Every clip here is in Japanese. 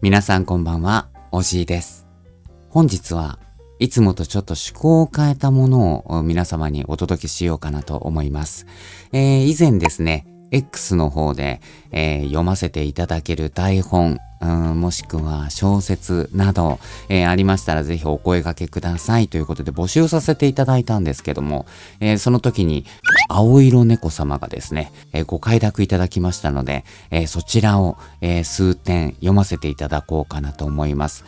皆さんこんばんは、おじいです。本日はいつもとちょっと趣向を変えたものを皆様にお届けしようかなと思います。以前ですね、X の方で、読ませていただける台本、もしくは小説など、ありましたらぜひお声掛けくださいということで募集させていただいたんですけども、その時に青色猫様がですね、ご快諾いただきましたので、そちらを、数点読ませていただこうかなと思います。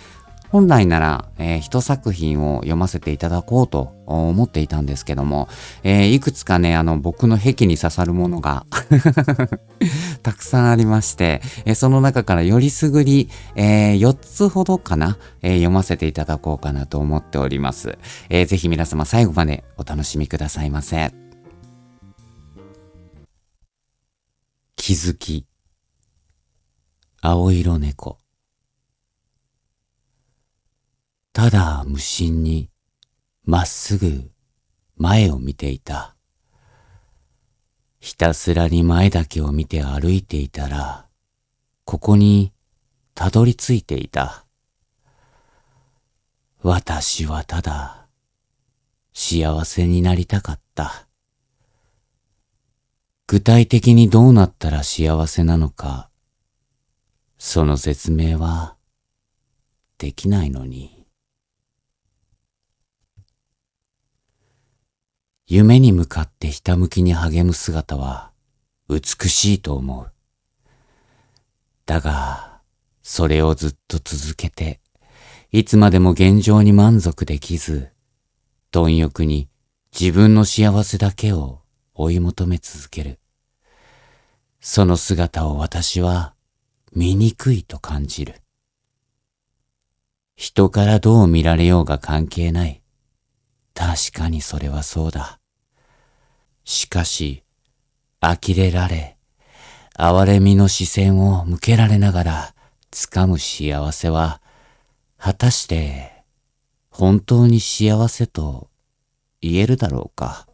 本来なら、一作品を読ませていただこうと思っていたんですけども、いくつかね、僕の癖に刺さるものがたくさんありまして、その中からよりすぐり、4つほどかな、読ませていただこうかなと思っております。ぜひ皆様最後までお楽しみくださいませ。気づき、青色猫。ただ無心にまっすぐ前を見ていた。ひたすらに前だけを見て歩いていたら、ここにたどり着いていた。私はただ幸せになりたかった。具体的にどうなったら幸せなのか、その説明はできないのに。夢に向かってひたむきに励む姿は美しいと思う。だが、それをずっと続けて、いつまでも現状に満足できず、貪欲に自分の幸せだけを追い求め続ける。その姿を私は醜いと感じる。人からどう見られようが関係ない。確かにそれはそうだ。しかし、呆れられ、哀れみの視線を向けられながら掴む幸せは、果たして本当に幸せと言えるだろうか。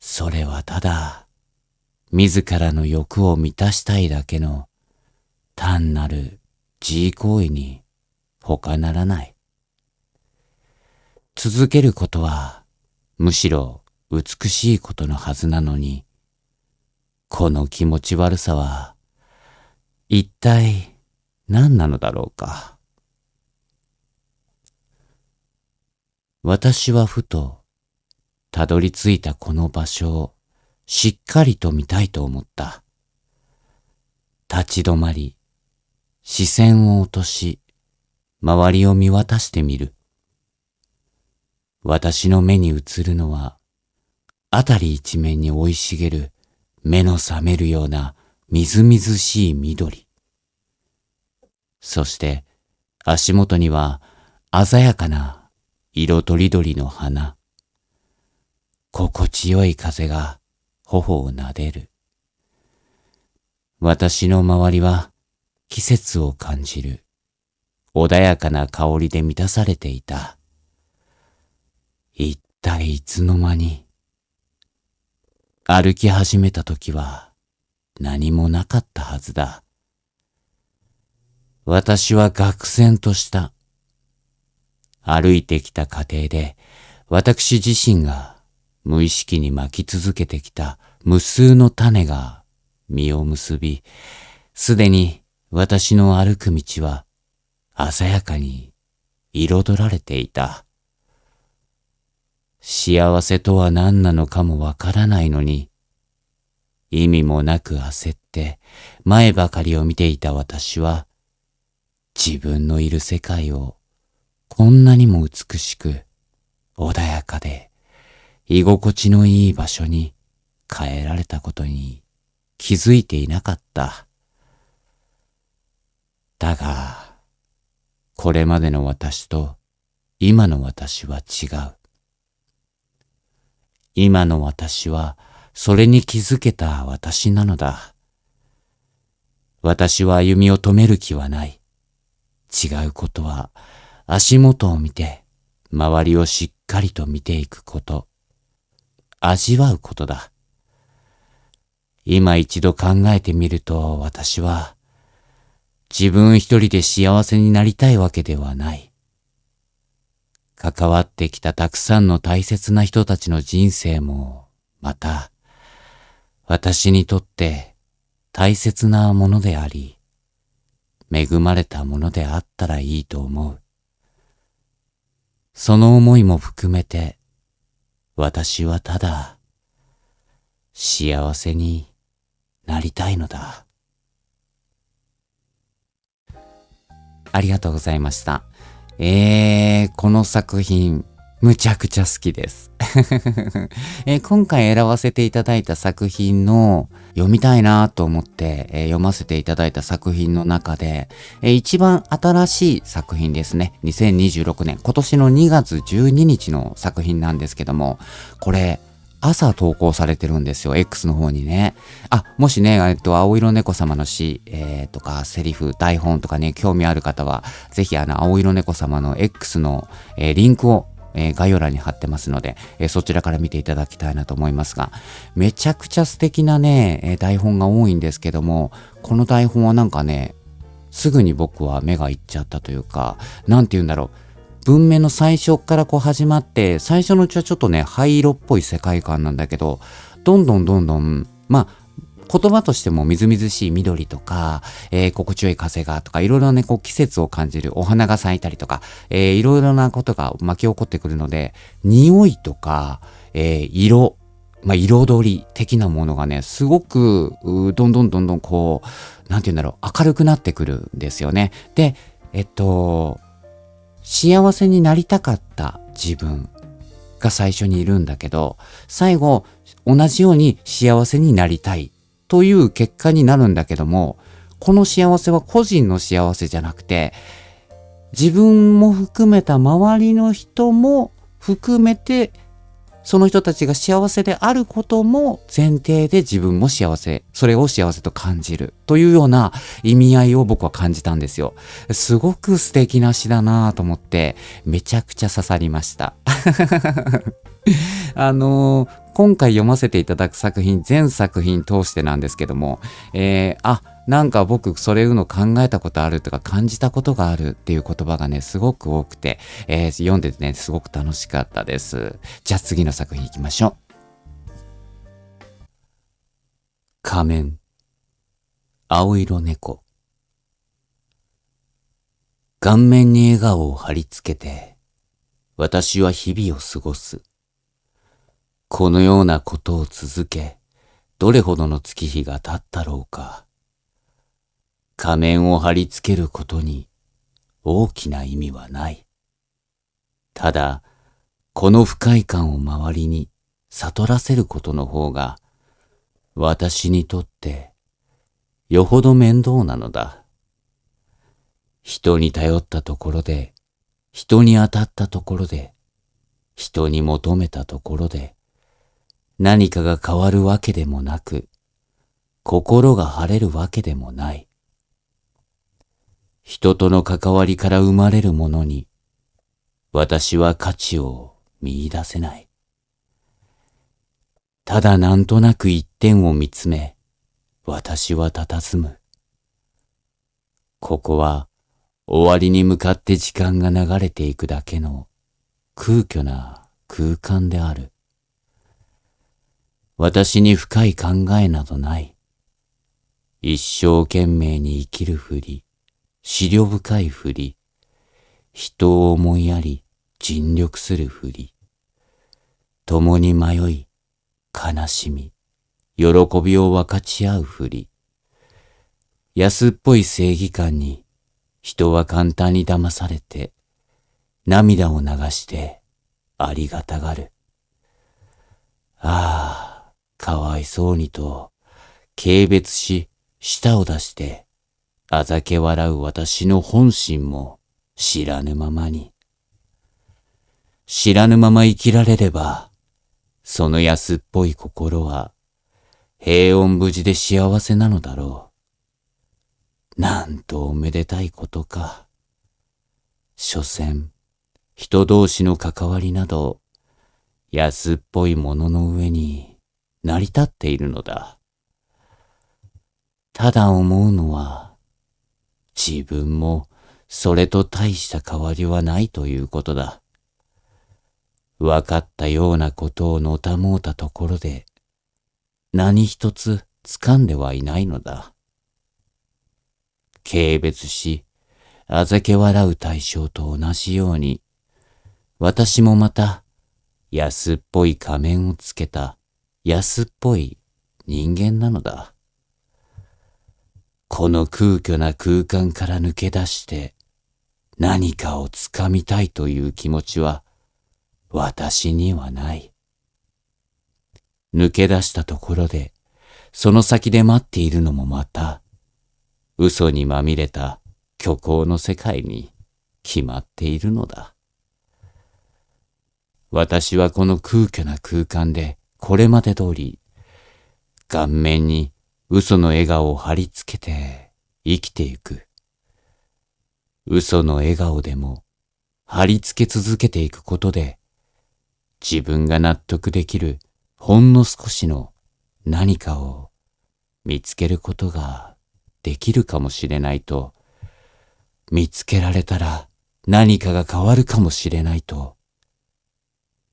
それはただ、自らの欲を満たしたいだけの単なる自慰行為に他ならない。続けることは、むしろ美しいことのはずなのに、この気持ち悪さは、一体何なのだろうか。私はふと、たどり着いたこの場所をしっかりと見たいと思った。立ち止まり、視線を落とし、周りを見渡してみる。私の目に映るのは、あたり一面に生い茂る目の覚めるようなみずみずしい緑。そして足元には鮮やかな色とりどりの花。心地よい風が頬を撫でる。私の周りは季節を感じる穏やかな香りで満たされていた。一体いつの間に。歩き始めた時は何もなかったはずだ。私は愕然とした。歩いてきた過程で私自身が無意識に巻き続けてきた無数の種が実を結び、すでに私の歩く道は鮮やかに彩られていた。幸せとは何なのかもわからないのに、意味もなく焦って前ばかりを見ていた私は、自分のいる世界をこんなにも美しく、穏やかで、居心地のいい場所に変えられたことに気づいていなかった。だが、これまでの私と今の私は違う。今の私はそれに気づけた私なのだ。私は歩みを止める気はない。違うことは足元を見て周りをしっかりと見ていくこと、味わうことだ。今一度考えてみると私は自分一人で幸せになりたいわけではない。関わってきたたくさんの大切な人たちの人生も、また、私にとって大切なものであり、恵まれたものであったらいいと思う。その思いも含めて、私はただ、幸せになりたいのだ。ありがとうございました。この作品、むちゃくちゃ好きです。今回選ばせていただいた作品の読みたいなと思って、読ませていただいた作品の中で、一番新しい作品ですね。2026年、今年の2月12日の作品なんですけども、これ、朝投稿されてるんですよ。X の方にね。もしね、青色猫様の詩、とか、セリフ、台本とかね、興味ある方は、ぜひ青色猫様の X の、リンクを、概要欄に貼ってますので、そちらから見ていただきたいなと思いますが、めちゃくちゃ素敵なね、台本が多いんですけども、この台本はなんかね、すぐに僕は目がいっちゃったというか、なんて言うんだろう。文面の最初からこう始まって、最初のうちはちょっとね、灰色っぽい世界観なんだけど、どんどん、言葉としてもみずみずしい緑とか、心地よい風がとか、いろいろね、こう季節を感じるお花が咲いたりとか、いろいろなことが巻き起こってくるので、匂いとか、色、彩り的なものがね、すごく、どんどんこう、なんて言うんだろう、明るくなってくるんですよね。で、幸せになりたかった自分が最初にいるんだけど、最後、同じように幸せになりたいという結果になるんだけども、この幸せは個人の幸せじゃなくて、自分も含めた周りの人も含めて、その人たちが幸せであることも前提で自分も幸せ、それを幸せと感じるというような意味合いを僕は感じたんですよ。すごく素敵な詩だなぁと思って、めちゃくちゃ刺さりました。今回読ませていただく作品、全作品通してなんですけども、なんか僕それいうの考えたことあるとか感じたことがあるっていう言葉がね、すごく多くて、読んでてね、すごく楽しかったです。じゃあ次の作品行きましょう。仮面、青色猫。顔面に笑顔を貼り付けて、私は日々を過ごす。このようなことを続け、どれほどの月日が経ったろうか。仮面を貼り付けることに大きな意味はない。ただ、この不快感を周りに悟らせることの方が、私にとってよほど面倒なのだ。人に頼ったところで、人に当たったところで、人に求めたところで、何かが変わるわけでもなく、心が晴れるわけでもない。人との関わりから生まれるものに、私は価値を見出せない。ただなんとなく一点を見つめ、私は佇む。ここは終わりに向かって時間が流れていくだけの空虚な空間である。私に深い考えなどない。一生懸命に生きるふり、思慮深いふり、人を思いやり尽力するふり、共に迷い、悲しみ、喜びを分かち合うふり、安っぽい正義感に人は簡単に騙されて、涙を流してありがたがる。ああ、かわいそうにと、軽蔑し、舌を出して、あざけ笑う私の本心も知らぬままに。知らぬまま生きられれば、その安っぽい心は、平穏無事で幸せなのだろう。なんとおめでたいことか。所詮、人同士の関わりなど、安っぽいものの上に、成り立っているのだ。ただ思うのは、自分もそれと大した変わりはないということだ。分かったようなことをのたもうたところで、何一つ掴んではいないのだ。軽蔑し、あざけ笑う対象と同じように、私もまた安っぽい仮面をつけた安っぽい人間なのだ。この空虚な空間から抜け出して何かをつかみたいという気持ちは私にはない。抜け出したところでその先で待っているのもまた嘘にまみれた虚構の世界に決まっているのだ。私はこの空虚な空間でこれまで通り顔面に嘘の笑顔を貼り付けて生きてゆく。嘘の笑顔でも貼り付け続けていくことで自分が納得できるほんの少しの何かを見つけることができるかもしれないと、見つけられたら何かが変わるかもしれないと、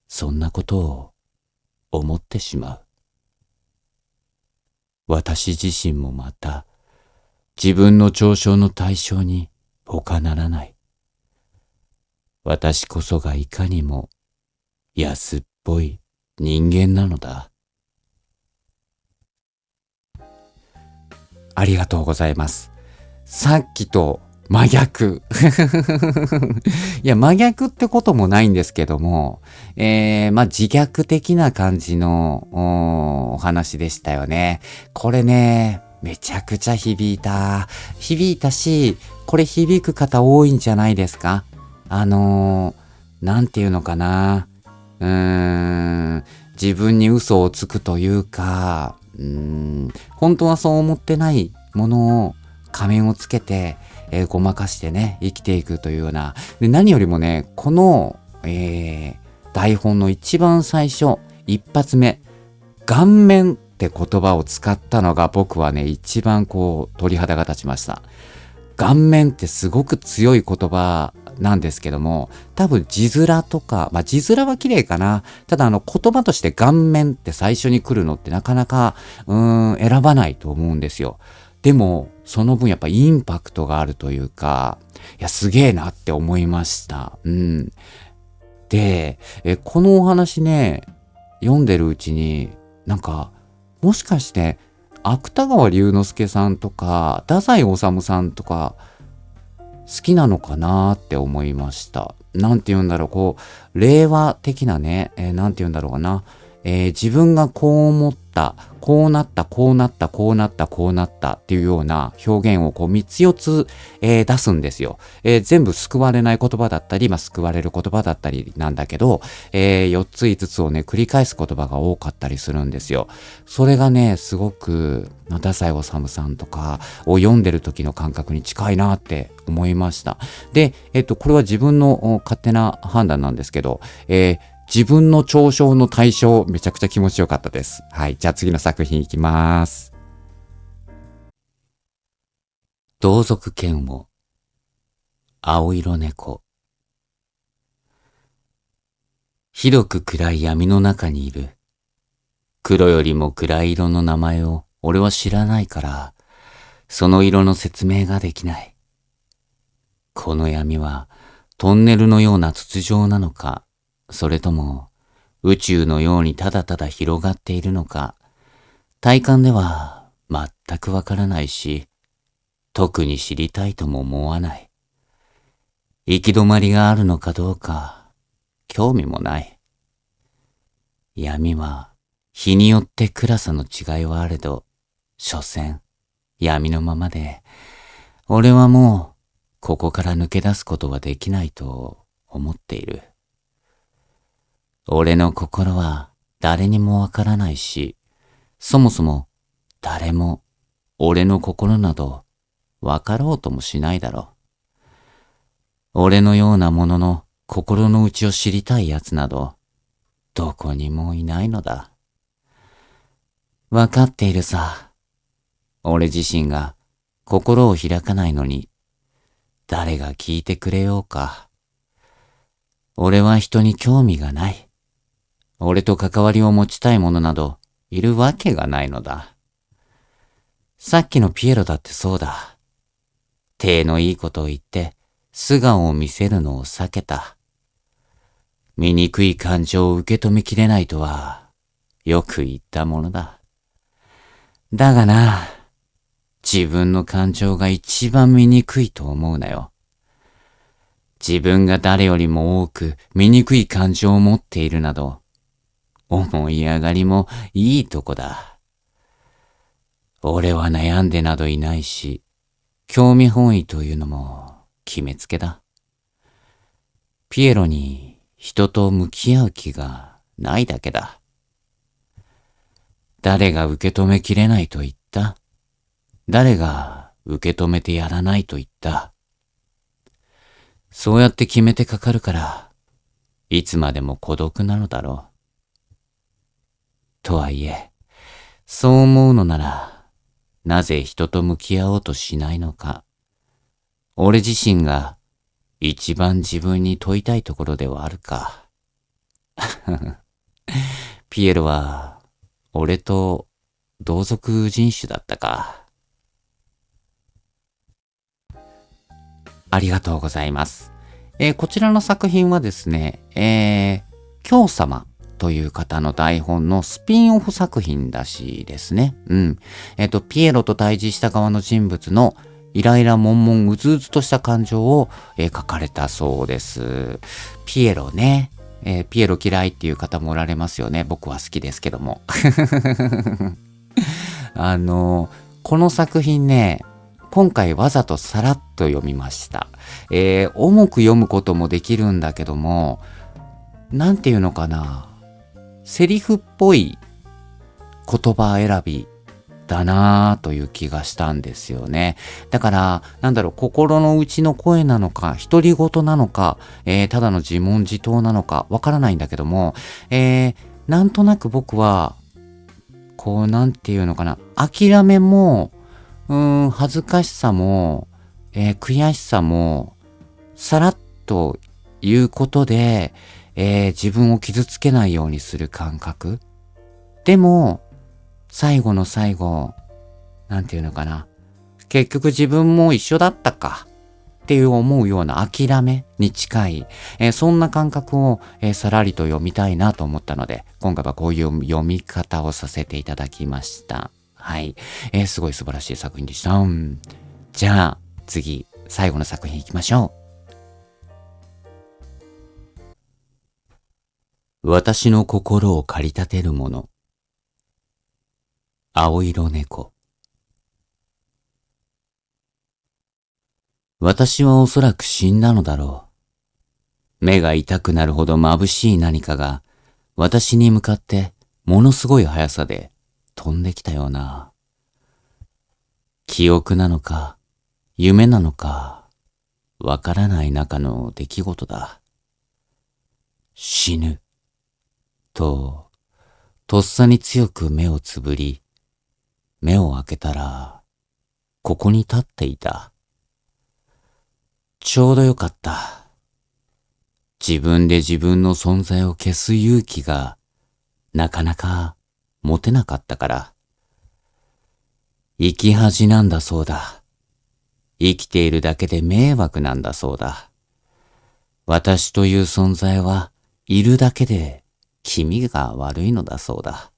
そんなことを思ってしまう。私自身もまた自分の嘲笑の対象に他ならない。私こそがいかにも安っぽい人間なのだ。ありがとうございます。さっきと真逆。いや、真逆ってこともないんですけども、自虐的な感じのお話でしたよね。これね、めちゃくちゃ響いた。響いたし、これ響く方多いんじゃないですか？なんていうのかな。自分に嘘をつくというか、本当はそう思ってないものを仮面をつけて、ごまかしてね、生きていくというような。で、何よりもね、この、台本の一番最初、一発目、顔面って言葉を使ったのが僕はね、一番鳥肌が立ちました。顔面ってすごく強い言葉なんですけども、多分字面とか、字面は綺麗かな。ただ言葉として顔面って最初に来るのってなかなか、選ばないと思うんですよ。でも、その分やっぱインパクトがあるというか、いや、すげえなって思いました。で、このお話ね、読んでるうちに、もしかして、芥川龍之介さんとか、太宰治さんとか、好きなのかなって思いました。なんて言うんだろう、令和的なね、なんて言うんだろうかな。自分がこう思った、こうなった、こうなった、こうなった、こうなったっていうような表現を3つ4つ、出すんですよ。全部救われない言葉だったり、救われる言葉だったりなんだけど、4つ5つをね、繰り返す言葉が多かったりするんですよ。それがね、すごく、太宰治さんとかを読んでる時の感覚に近いなって思いました。で、これは自分の勝手な判断なんですけど、自分の嘲笑の対象、めちゃくちゃ気持ちよかったです。はい。じゃあ次の作品いきます。同族嫌悪、青色猫。ひどく暗い闇の中にいる。黒よりも暗い色の名前を俺は知らないから、その色の説明ができない。この闇はトンネルのような筒状なのか、それとも宇宙のようにただただ広がっているのか、体感では全くわからないし、特に知りたいとも思わない。行き止まりがあるのかどうか、興味もない。闇は日によって暗さの違いはあれど、所詮闇のままで、俺はもうここから抜け出すことはできないと思っている。俺の心は誰にもわからないし、そもそも誰も俺の心などわかろうともしないだろう。俺のようなものの心の内を知りたい奴などどこにもいないのだ。わかっているさ。俺自身が心を開かないのに誰が聞いてくれようか。俺は人に興味がない。俺と関わりを持ちたい者などいるわけがないのだ。さっきのピエロだってそうだ。体のいいことを言って素顔を見せるのを避けた。醜い感情を受け止めきれないとはよく言ったものだ。だがな、自分の感情が一番醜いと思うなよ。自分が誰よりも多く醜い感情を持っているなど、思い上がりもいいとこだ。俺は悩んでなどいないし、興味本位というのも決めつけだ。ピエロに人と向き合う気がないだけだ。誰が受け止めきれないと言った？誰が受け止めてやらないと言った？そうやって決めてかかるから、いつまでも孤独なのだろう。とはいえ、そう思うのなら、なぜ人と向き合おうとしないのか。俺自身が一番自分に問いたいところではあるか。ピエロは、俺と同族人種だったか。ありがとうございます。こちらの作品はですね、京様という方の台本のスピンオフ作品らしいですね。うん。ピエロと対峙した側の人物のイライラ悶々うずうずとした感情を、書かれたそうです。ピエロね。ピエロ嫌いっていう方もおられますよね。僕は好きですけども。この作品ね、今回わざとさらっと読みました。重く読むこともできるんだけども、なんていうのかな。セリフっぽい言葉選びだなぁという気がしたんですよね。だから、心の内の声なのか、独り言なのか、ただの自問自答なのか、わからないんだけども、なんとなく僕は、なんていうのかな、諦めも、恥ずかしさも、悔しさも、さらっと言うことで、自分を傷つけないようにする感覚。でも、最後の最後、なんていうのかな。結局自分も一緒だったかっていう思うような諦めに近い、そんな感覚を、さらりと読みたいなと思ったので、今回はこういう読み方をさせていただきました。はい。すごい素晴らしい作品でした。じゃあ、次、最後の作品行きましょう。私の心を駆り立てるもの。青色猫。私はおそらく死んだのだろう。目が痛くなるほど眩しい何かが私に向かってものすごい速さで飛んできたような。記憶なのか夢なのかわからない中の出来事だ。死ぬ。とっさに強く目をつぶり、目を開けたら、ここに立っていた。ちょうどよかった。自分で自分の存在を消す勇気が、なかなか持てなかったから。生き恥なんだそうだ。生きているだけで迷惑なんだそうだ。私という存在はいるだけで気味が悪いのだそうだ。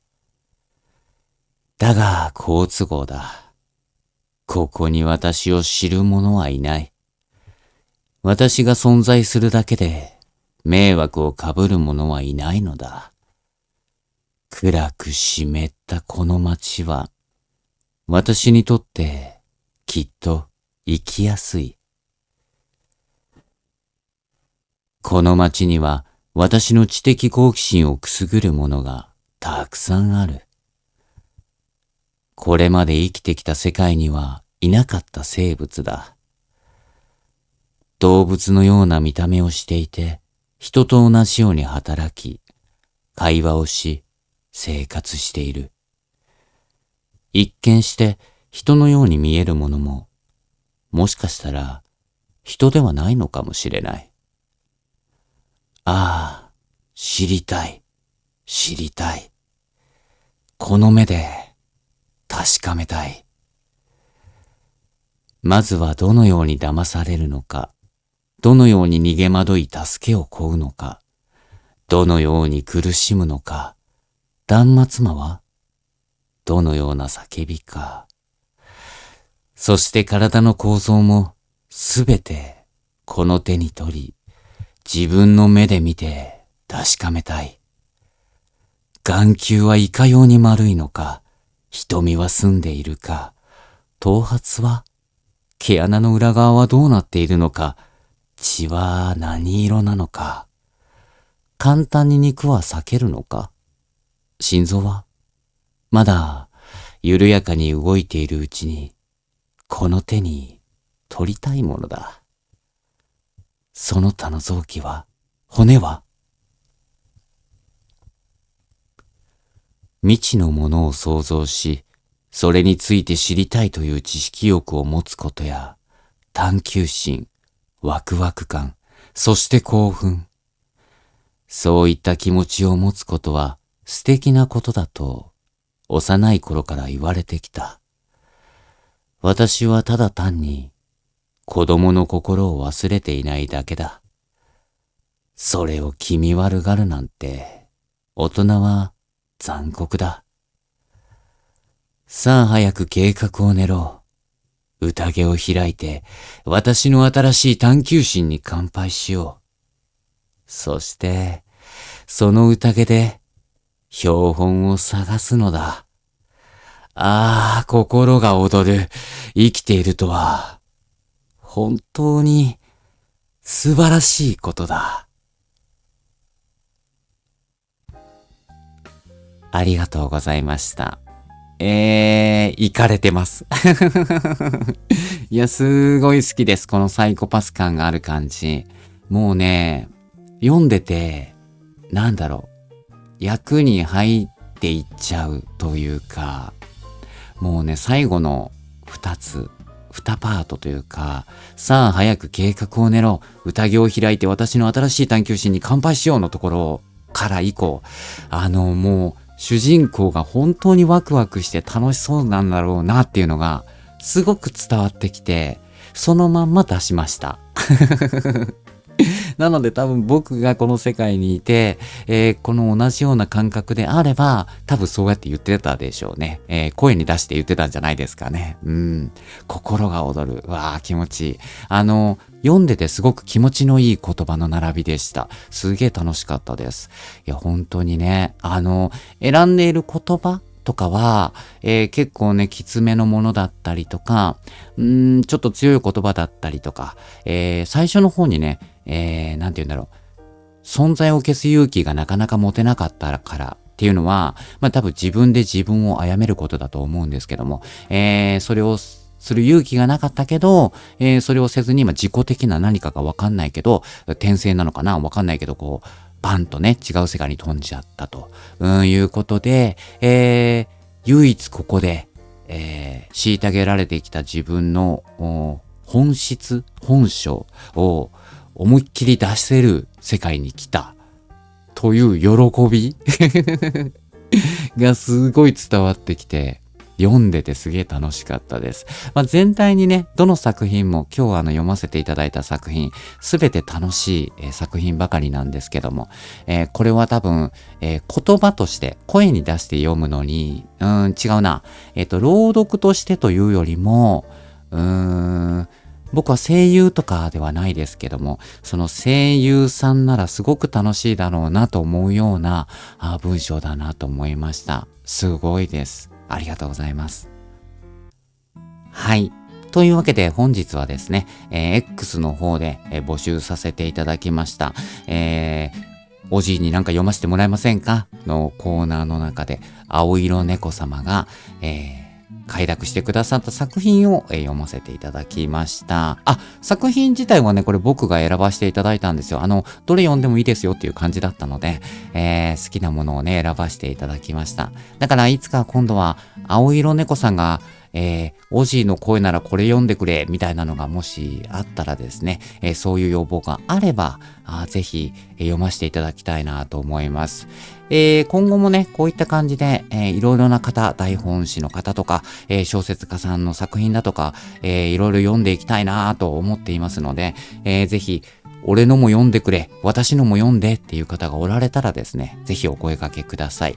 だが好都合だ。ここに私を知る者はいない。私が存在するだけで迷惑をかぶる者はいないのだ。暗く湿ったこの街は私にとってきっと生きやすい。この街には私の知的好奇心をくすぐるものがたくさんある。これまで生きてきた世界にはいなかった生物だ。動物のような見た目をしていて、人と同じように働き、会話をし、生活している。一見して人のように見えるものも、もしかしたら人ではないのかもしれない。ああ、知りたい、知りたい。この目で確かめたい。まずはどのように騙されるのか、どのように逃げ惑い助けを請うのか、どのように苦しむのか、断末魔はどのような叫びか。そして体の構造もすべてこの手に取り、自分の目で見て確かめたい。眼球はいかように丸いのか、瞳は澄んでいるか、頭髪は毛穴の裏側はどうなっているのか、血は何色なのか、簡単に肉は裂けるのか、心臓はまだ緩やかに動いているうちに、この手に取りたいものだ。その他の臓器は、骨は、未知のものを想像し、それについて知りたいという知識欲を持つことや、探求心、ワクワク感、そして興奮。そういった気持ちを持つことは素敵なことだと、幼い頃から言われてきた。私はただ単に、子供の心を忘れていないだけだ。それを気味悪がるなんて、大人は残酷だ。さあ早く計画を練ろう。宴を開いて、私の新しい探求心に乾杯しよう。そして、その宴で、標本を探すのだ。ああ、心が躍る。生きているとは、本当に素晴らしいことだ。ありがとうございました。イカれてます。いや、すごい好きです。このサイコパス感がある感じ。もうね、読んでて、なんだろう。役に入っていっちゃうというか、もうね、最後の2パートというか、さあ早く計画を練ろう。宴を開いて私の新しい探求心に乾杯しようのところから以降、もう、主人公が本当にワクワクして楽しそうなんだろうなっていうのがすごく伝わってきて、そのまんま出しました。なので多分僕がこの世界にいて、この同じような感覚であれば、多分そうやって言ってたでしょうね。声に出して言ってたんじゃないですかね。心が躍る。わあ、気持ちいい。読んでてすごく気持ちのいい言葉の並びでした。すげえ楽しかったです。いや、本当にね、選んでいる言葉とかは、結構ね、きつめのものだったりとか、ちょっと強い言葉だったりとか、最初の方にね、なんて言うんだろう。存在を消す勇気がなかなか持てなかったからっていうのは、多分自分で自分を殺めることだと思うんですけども、それをする勇気がなかったけど、それをせずに、自己的な何かがわかんないけど、転生なのかなわかんないけど、こう、パンとね、違う世界に飛んじゃったと、いうことで、唯一ここで、虐げられてきた自分の本質、本性を思いっきり出せる世界に来たという喜びがすごい伝わってきて、読んでてすげえ楽しかったです。全体にね、どの作品も今日読ませていただいた作品、すべて楽しい、作品ばかりなんですけども、これは多分、言葉として声に出して読むのに、違うな。朗読としてというよりも、僕は声優とかではないですけども、その声優さんならすごく楽しいだろうなと思うような文章だなと思いました。すごいです。ありがとうございます。はい。というわけで本日はですね、X の方で、募集させていただきました。おじいになんか読ませてもらえませんかのコーナーの中で、青色猫様が、快諾してくださった作品を読ませていただきました。作品自体はね、これ僕が選ばせていただいたんですよ。どれ読んでもいいですよっていう感じだったので、好きなものをね、選ばせていただきました。だからいつか今度は、青色猫さんが、オジーの声ならこれ読んでくれ、みたいなのがもしあったらですね、そういう要望があれば、ぜひ、読ませていただきたいなと思います。今後もね、こういった感じで、いろいろな方、台本師の方とか、小説家さんの作品だとか、いろいろ読んでいきたいなと思っていますので、ぜひ、俺のも読んでくれ、私のも読んでっていう方がおられたらですね、ぜひお声掛けください。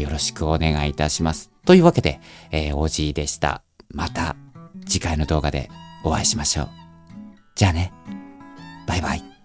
よろしくお願いいたします。というわけで、OG でした。また次回の動画でお会いしましょう。じゃあね。バイバイ。